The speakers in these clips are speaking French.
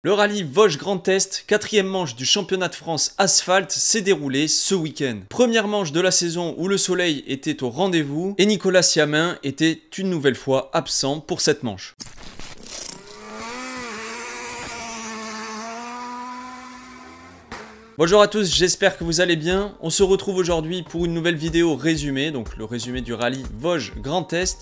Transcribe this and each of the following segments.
Le rallye Vosges Grand Est, quatrième manche du championnat de France asphalte, s'est déroulé ce week-end. Première manche de la saison où le soleil était au rendez-vous et Nicolas Siamin était une nouvelle fois absent pour cette manche. Bonjour à tous, j'espère que vous allez bien. On se retrouve aujourd'hui pour une nouvelle vidéo résumée, donc le résumé du rallye Vosges Grand Est.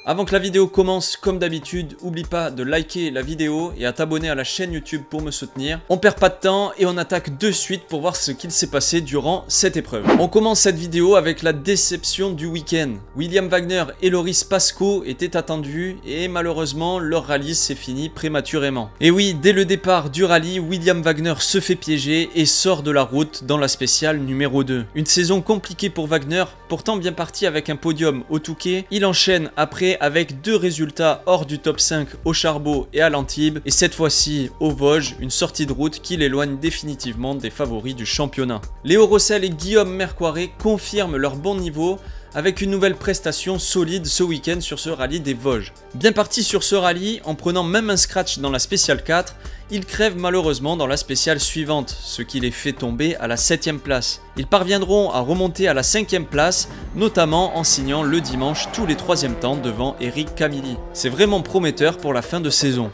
Avant que la vidéo commence, comme d'habitude, n'oublie pas de liker la vidéo et à t'abonner à la chaîne YouTube pour me soutenir. On perd pas de temps et on attaque de suite pour voir ce qu'il s'est passé durant cette épreuve. On commence cette vidéo avec la déception du week-end. William Wagner et Loris Pasco étaient attendus et malheureusement leur rallye s'est fini prématurément. Et oui, dès le départ du rallye, William Wagner se fait piéger et sort de la route dans la spéciale numéro 2. Une saison compliquée pour Wagner, pourtant bien parti avec un podium au Touquet. Il enchaîne après avec deux résultats hors du top 5 au Charbot et à l'Antibes, et cette fois-ci au Vosges, une sortie de route qui l'éloigne définitivement des favoris du championnat. Léo Rossel et Guillaume Mercoiré confirment leur bon niveau avec une nouvelle prestation solide ce week-end sur ce rallye des Vosges. Bien parti sur ce rallye, en prenant même un scratch dans la spéciale 4, ils crèvent malheureusement dans la spéciale suivante, ce qui les fait tomber à la 7ème place. Ils parviendront à remonter à la 5ème place, notamment en signant le dimanche tous les 3e temps devant Eric Camilli. C'est vraiment prometteur pour la fin de saison.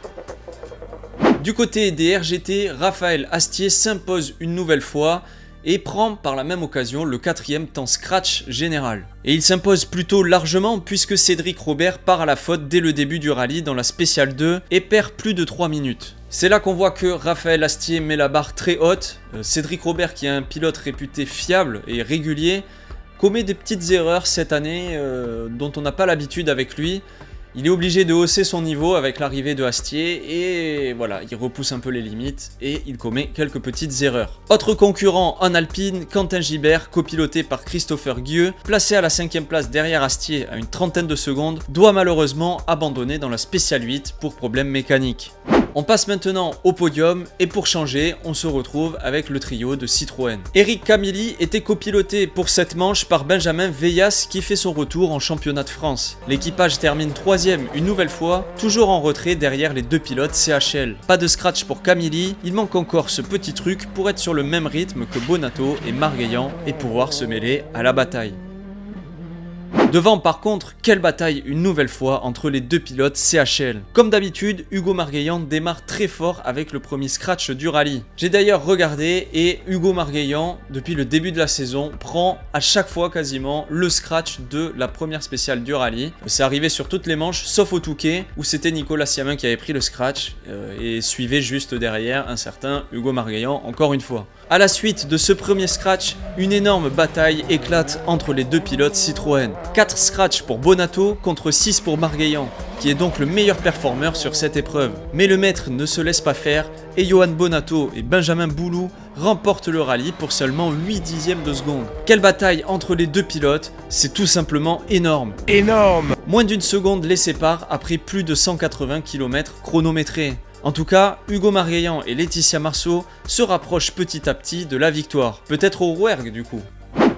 Du côté des RGT, Raphaël Astier s'impose une nouvelle fois et prend par la même occasion le 4e temps scratch général. Et il s'impose plutôt largement puisque Cédric Robert part à la faute dès le début du rallye dans la spéciale 2 et perd plus de 3 minutes. C'est là qu'on voit que Raphaël Astier met la barre très haute. Cédric Robert, qui est un pilote réputé fiable et régulier, commet des petites erreurs cette année dont on n'a pas l'habitude avec lui. Il est obligé de hausser son niveau avec l'arrivée de Astier et voilà, il repousse un peu les limites et il commet quelques petites erreurs. Autre concurrent en Alpine, Quentin Gibert, copiloté par Christopher Guieux, placé à la 5ème place derrière Astier à une trentaine de secondes, doit malheureusement abandonner dans la spéciale 8 pour problème mécanique. On passe maintenant au podium et pour changer, on se retrouve avec le trio de Citroën. Eric Camilli était copiloté pour cette manche par Benjamin Veillas qui fait son retour en championnat de France. L'équipage termine 3ème une nouvelle fois, toujours en retrait derrière les deux pilotes CHL. Pas de scratch pour Camilli, il manque encore ce petit truc pour être sur le même rythme que Bonato et Margueillan et pouvoir se mêler à la bataille. Devant par contre, quelle bataille une nouvelle fois entre les deux pilotes CHL. Comme d'habitude, Hugo Margueillan démarre très fort avec le premier scratch du rallye. J'ai d'ailleurs regardé et Hugo Margueillan, depuis le début de la saison, prend à chaque fois quasiment le scratch de la première spéciale du rallye. C'est arrivé sur toutes les manches, sauf au Touquet, où c'était Nicolas Siamin qui avait pris le scratch et suivait juste derrière un certain Hugo Margueillan encore une fois. À la suite de ce premier scratch, une énorme bataille éclate entre les deux pilotes Citroën. 4 scratchs pour Bonato contre 6 pour Margueillan, qui est donc le meilleur performeur sur cette épreuve. Mais le maître ne se laisse pas faire et Johan Bonato et Benjamin Boulou remportent le rallye pour seulement 8 dixièmes de seconde. Quelle bataille entre les deux pilotes, c'est tout simplement énorme. Énorme! Moins d'une seconde les sépare après plus de 180 km chronométrés. En tout cas, Hugo Margueillan et Laetitia Marceau se rapprochent petit à petit de la victoire. Peut-être au Rouergue du coup.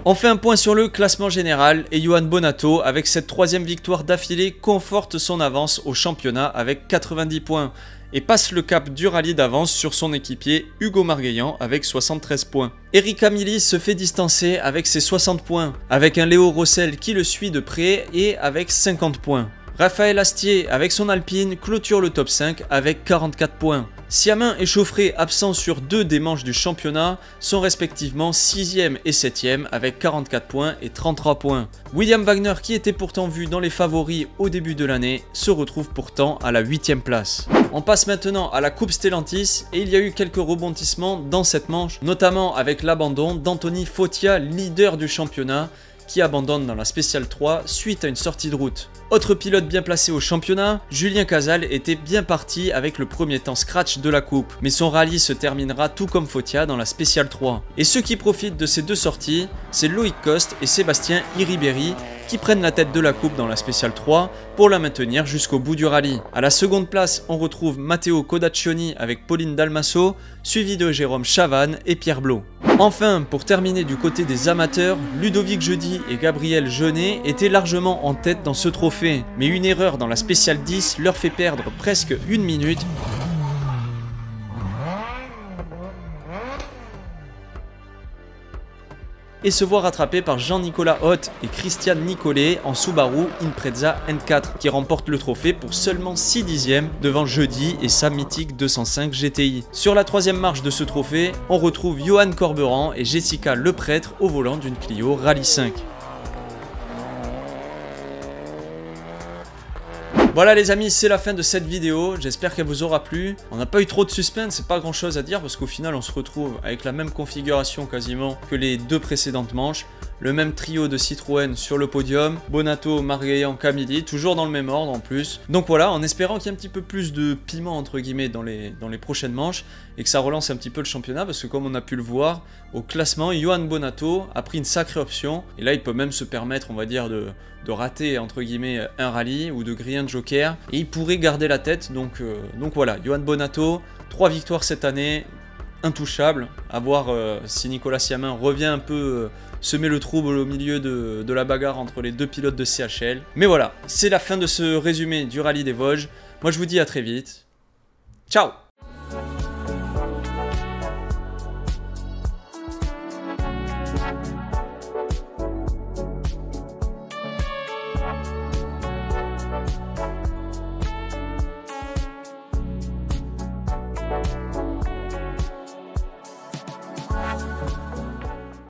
On fait un point sur le classement général et Johan Bonato, avec cette 3ème victoire d'affilée, conforte son avance au championnat avec 90 points et passe le cap du rallye d'avance sur son équipier Hugo Margueillan avec 73 points. Eric Camilli se fait distancer avec ses 60 points, avec un Léo Rossel qui le suit de près et avec 50 points. Raphaël Astier, avec son Alpine, clôture le top 5 avec 44 points. Siamin et Chauffret, absents sur 2 des manches du championnat, sont respectivement 6ème et 7ème avec 44 points et 33 points. William Wagner, qui était pourtant vu dans les favoris au début de l'année, se retrouve pourtant à la 8ème place. On passe maintenant à la Coupe Stellantis et il y a eu quelques rebondissements dans cette manche, notamment avec l'abandon d'Anthony Fotia, leader du championnat, qui abandonne dans la spéciale 3 suite à une sortie de route. Autre pilote bien placé au championnat, Julien Cazal était bien parti avec le premier temps scratch de la coupe, mais son rallye se terminera tout comme Fotia dans la spéciale 3. Et ceux qui profitent de ces deux sorties, c'est Loïc Coste et Sébastien Iriberi qui prennent la tête de la coupe dans la spéciale 3 pour la maintenir jusqu'au bout du rallye. À la seconde place, on retrouve Matteo Codaccioni avec Pauline Dalmasso, suivi de Jérôme Chavannes et Pierre Blot. Enfin, pour terminer du côté des amateurs, Ludovic Jeudi et Gabriel Jeunet étaient largement en tête dans ce trophée, mais une erreur dans la spéciale 10 leur fait perdre presque une minute et se voit rattrapé par Jean-Nicolas Hott et Christian Nicolet en Subaru Impreza N4 qui remporte le trophée pour seulement 6 dixièmes devant Jeudi et sa mythique 205 GTI. Sur la troisième marche de ce trophée, on retrouve Johan Corberan et Jessica Leprêtre au volant d'une Clio Rallye 5. Voilà les amis, c'est la fin de cette vidéo, j'espère qu'elle vous aura plu. On n'a pas eu trop de suspense, c'est pas grand chose à dire parce qu'au final on se retrouve avec la même configuration quasiment que les deux précédentes manches. Le même trio de Citroën sur le podium, Bonato, Marguerite, Camilli, toujours dans le même ordre en plus. Donc voilà, en espérant qu'il y ait un petit peu plus de piment entre guillemets dans les prochaines manches et que ça relance un petit peu le championnat parce que comme on a pu le voir, au classement, Johan Bonato a pris une sacrée option et là il peut même se permettre, on va dire, de rater entre guillemets un rallye ou de griller un joker et il pourrait garder la tête. Donc voilà, Johan Bonato, 3 victoires cette année, intouchable, à voir si Nicolas Siamin revient un peu semer le trouble au milieu de la bagarre entre les deux pilotes de CHL. Mais voilà, c'est la fin de ce résumé du rallye des Vosges. Moi je vous dis à très vite. Ciao!